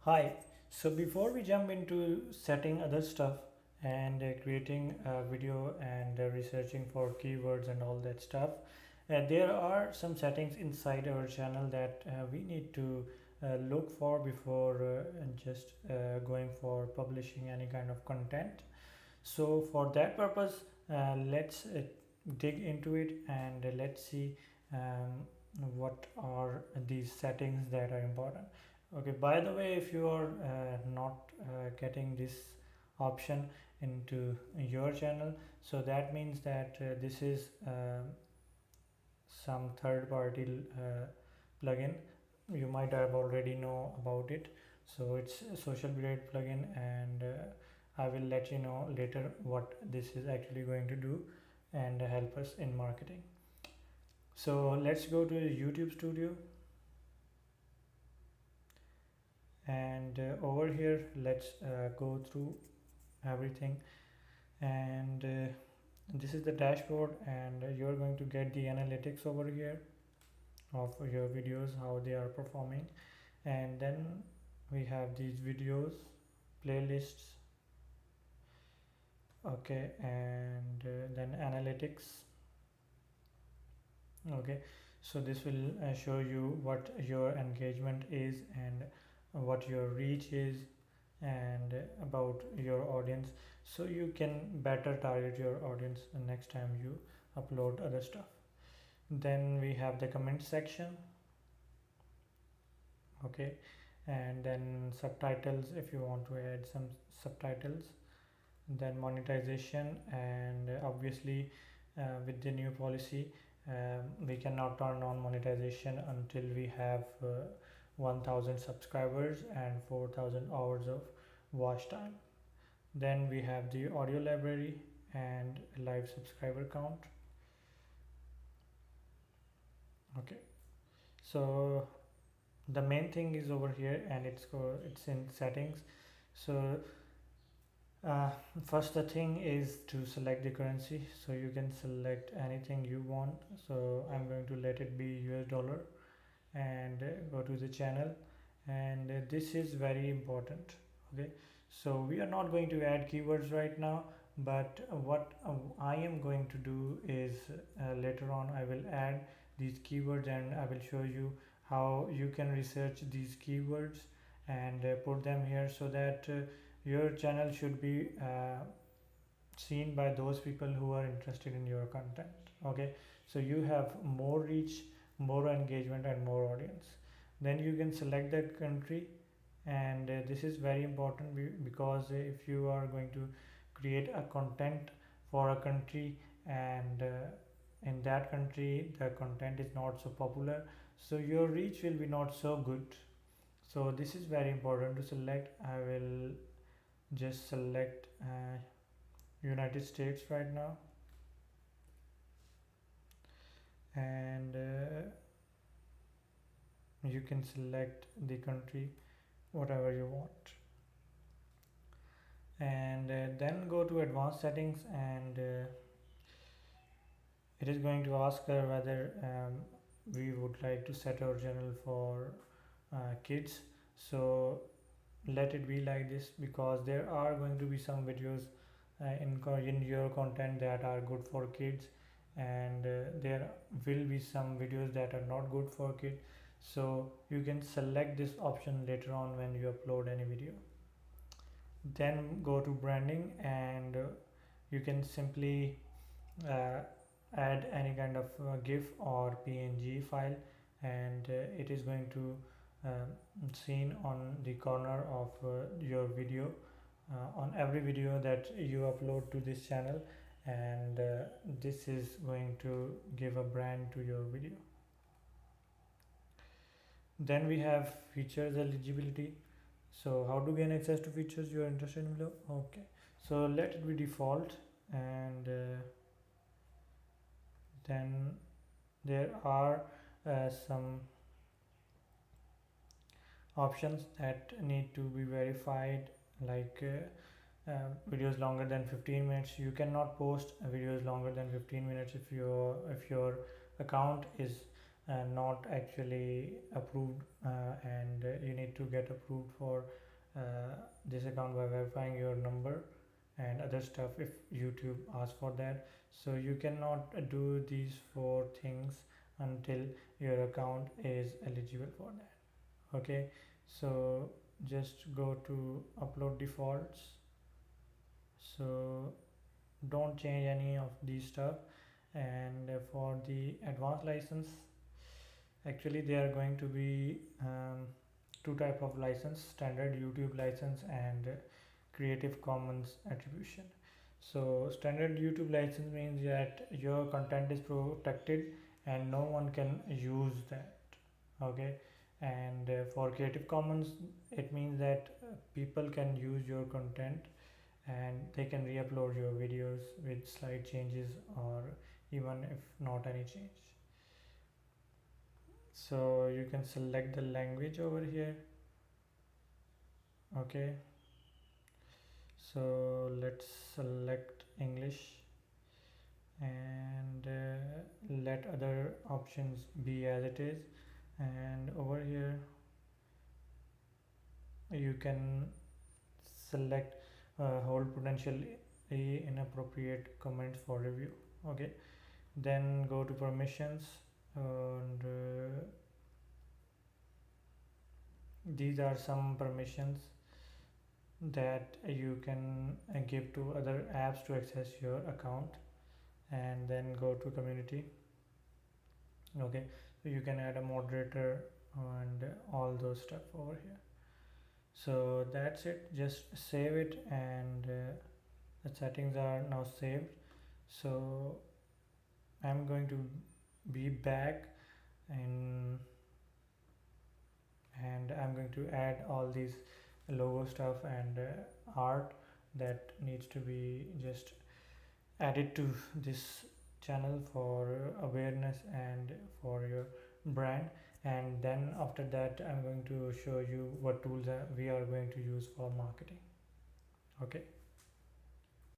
Hi. So before we jump into setting other stuff and creating a video and researching for keywords and all that stuff, there are some settings inside our channel that we need to look for before and just going for publishing any kind of content. So for that purpose, let's dig into it and let's see what are these settings that are important. Okay, by the way, if you are not getting this option into your channel, so that means that this is some third party plugin. You might have already know about it. So it's a social blade plugin, and I will let you know later what this is actually going to do and help us in marketing. So let's go to YouTube Studio, and over here let's go through everything, and this is the dashboard, and you're going to get the analytics over here of your videos, how they are performing. And then we have these videos, playlists. Okay, and then analytics. Okay, so this will show you what your engagement is and what your reach is and about your audience, so you can better target your audience the next time you upload other stuff. Then we have the comment section. Okay, and then subtitles if you want to add some subtitles. Then monetization, and obviously with the new policy, we cannot turn on monetization until we have 1000 subscribers and 4000 hours of watch time. Then we have the audio library and live subscriber count. Okay, so the main thing is over here, and it's in settings. So uh, first the thing is to select the currency, so you can select anything you want. So I'm going to let it be US dollar, and go to the channel, and this is very important. Okay, so we are not going to add keywords right now, but what I am going to do is later on I will add these keywords, and I will show you how you can research these keywords and put them here, so that your channel should be seen by those people who are interested in your content. Okay, so you have more reach, more engagement, and more audience. Then you can select the country, and this is very important because if you are going to create a content for a country, and in that country the content is not so popular, so your reach will be not so good. So this is very important to select. I will just select United States right now, and you can select the country whatever you want, and then go to advanced settings, and it is going to ask whether we would like to set our channel for kids. So let it be like this, because there are going to be some videos in your content that are good for kids, and there will be some videos that are not good for kids. So you can select this option later on when you upload any video. Then go to branding, and you can simply uh, add any kind of GIF or PNG file, and it is going to seen on the corner of your video, on every video that you upload to this channel, and this is going to give a brand to your video. Then we have features eligibility. So how to gain access to features you are interested in below. Okay, so let it be default, and then there are some options that need to be verified, like videos longer than 15 minutes. You cannot post videos longer than 15 minutes if your account is not actually approved, and you need to get approved for this account by verifying your number and other stuff if YouTube asks for that. So you cannot do these four things until your account is eligible for that. Okay, so just go to upload defaults. So don't change any of these stuff. And for the advanced license, actually they are going to be two type of license: standard YouTube license and Creative Commons attribution. So standard YouTube license means that your content is protected and no one can use that. Okay, and for Creative Commons, it means that people can use your content and they can re-upload your videos with slight changes or even if not any change. So you can select the language over here. Okay, so let's select English and let other options be as it is. And over here you can select hold potentially inappropriate comments for review. Okay, then go to permissions, and these are some permissions that you can give to other apps to access your account. And then go to community. Okay, so you can add a moderator and all those stuff over here. So that's it, just save it, and the settings are now saved. So I'm going to be back and I'm going to add all these logo stuff and art that needs to be just added to this channel for awareness and for your brand. And then after that I'm going to show you what tools we are going to use for marketing. Okay.